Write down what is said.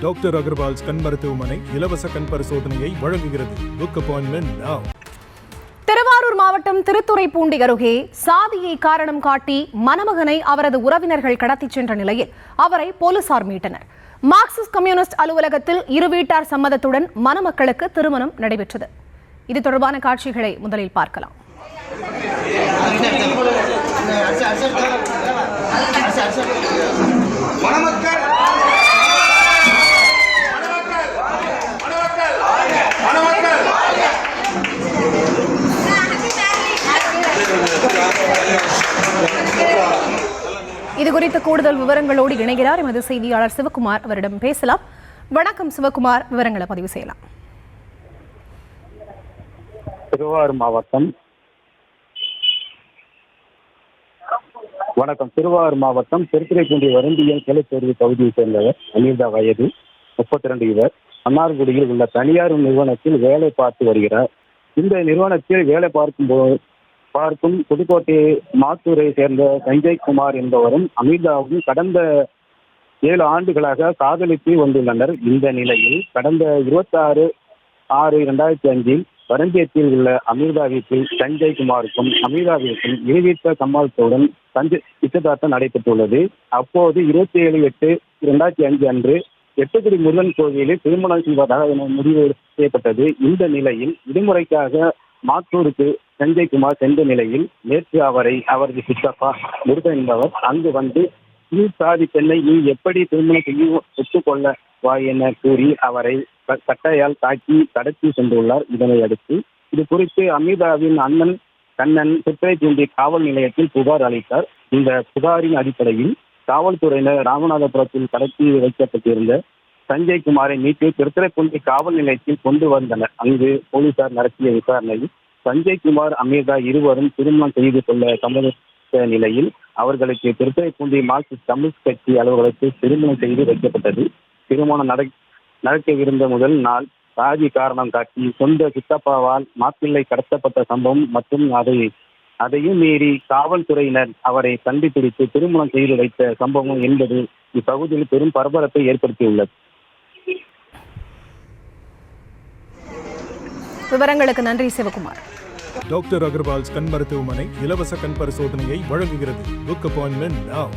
Doctor Agarwal's கண் மருத்துவமனை இலவச கண் பரிசோதனையை வழங்குகிறது. Book appointment now. திருவாரூர் மாவட்டம் திருத்துறைப்பூண்டி அருகே சாதியை காரணம் காட்டி மணமகனை அவரது உறவினர்கள் கடத்திச் சென்ற நிலையில் அவரை போலீசார் மீட்டனர். மார்க்சிஸ்ட் கம்யூனிஸ்ட் அலுவலகத்தில் இரு வீட்டார் சம்மதத்துடன் மணமக்களுக்கு திருமணம் நடைபெற்றது. இது தொடர்பான காட்சிகளை முதலில் பார்க்கலாம். இது குறித்த கூடுதல் விவரங்களோடு இணைகிறார் எமது செய்தியாளர் சிவகுமார். அவரிடம் பேசலாம். வணக்கம் சிவகுமார், விவரங்களை பதிவு செய்யலாம். திருவாரூர் மாவட்டம் திருத்துறைப்பூண்டி வருந்தியல் கிளைச்சேரி பகுதியை சேர்ந்தவர் அமீர்தா, வயது 32. இவர் மன்னார்குடியில் உள்ள தனியார் நிறுவனத்தில் வேலை பார்த்து வருகிறார். இந்த நிறுவனத்தில் வேலை பார்க்கும் புதுக்கோட்டை மாத்தூரை சேர்ந்த சஞ்சய் குமார் என்பவரும் அமீர்தாவும் கடந்த 7 ஆண்டுகளாக காதலித்து வந்துள்ளனர். இந்த நிலையில் கடந்த 26/6/2005 வரந்தியத்தில் உள்ள அமீர்தா வீட்டில் சஞ்சய் குமாருக்கும் அமீர்தாவிற்கும் இருவீட்ட சம்மாளத்துடன் நிச்சயதார்த்தம் நடைபெற்றுள்ளது. அப்போது 27/8/2005 அன்று எட்டுக்குடி முருகன் கோவிலில் திருமணம் செய்வதாக முடிவு செய்யப்பட்டது. இந்த நிலையில் விடுமுறைக்காக மாத்தூருக்கு சஞ்சய் குமார் சென்ற நிலையில் நேற்று அவரது சித்தப்பா முருகன் என்பவர் அங்கு வந்து சாதி பெண்ணை நீ எப்படி திருமணம் செய்ய ஒத்துக்கொள்ள வா என கூறி அவரை கட்டையால் தாக்கி கடத்தி சென்றுள்ளார். இதனை அடுத்து இது குறித்து அமீர்தாவின் அண்ணன் கண்ணன் திருத்துறைப்பூண்டி காவல் நிலையத்தில் புகார் அளித்தார். இந்த புகாரின் அடிப்படையில் காவல்துறையினர் ராமநாதபுரத்தில் கடத்தி வைக்கப்பட்டிருந்த சஞ்சய் குமாரை மீட்டு திருத்துறைப்பூண்டி காவல் நிலையத்தில் கொண்டு வந்தனர். அங்கு போலீசார் நடத்திய விசாரணையில் சஞ்சய் குமார் அமீர்தா இருவரும் திருமணம் செய்து கொள்ள சம்மதித்த நிலையில் அவர்களுக்கு திருத்துறைப்பூண்டி மார்க்சிஸ்ட் கம்யூனிஸ்ட் கட்சி அலுவலகத்தில் திருமணம் செய்து வைக்கப்பட்டது. திருமணம் நடக்கவிருந்த முதல் நாள் சாதி காரணம் காட்டி சொந்த சித்தப்பாவால் மாப்பிள்ளை கடத்தப்பட்ட சம்பவம் மற்றும் அதையும் மீறி காவல்துறையினர் அவரை கண்டுபிடித்து திருமணம் செய்து வைத்த சம்பவம் என்பது இப்பகுதியில் பெரும் பரபரப்பை ஏற்படுத்தியுள்ளது. விவரங்களுக்கு நன்றி சிவகுமார். டாக்டர் அகர்வால்ஸ் கண் மருத்துவமனை இலவச கண் பரிசோதனையை வழங்குகிறது. Book appointment now.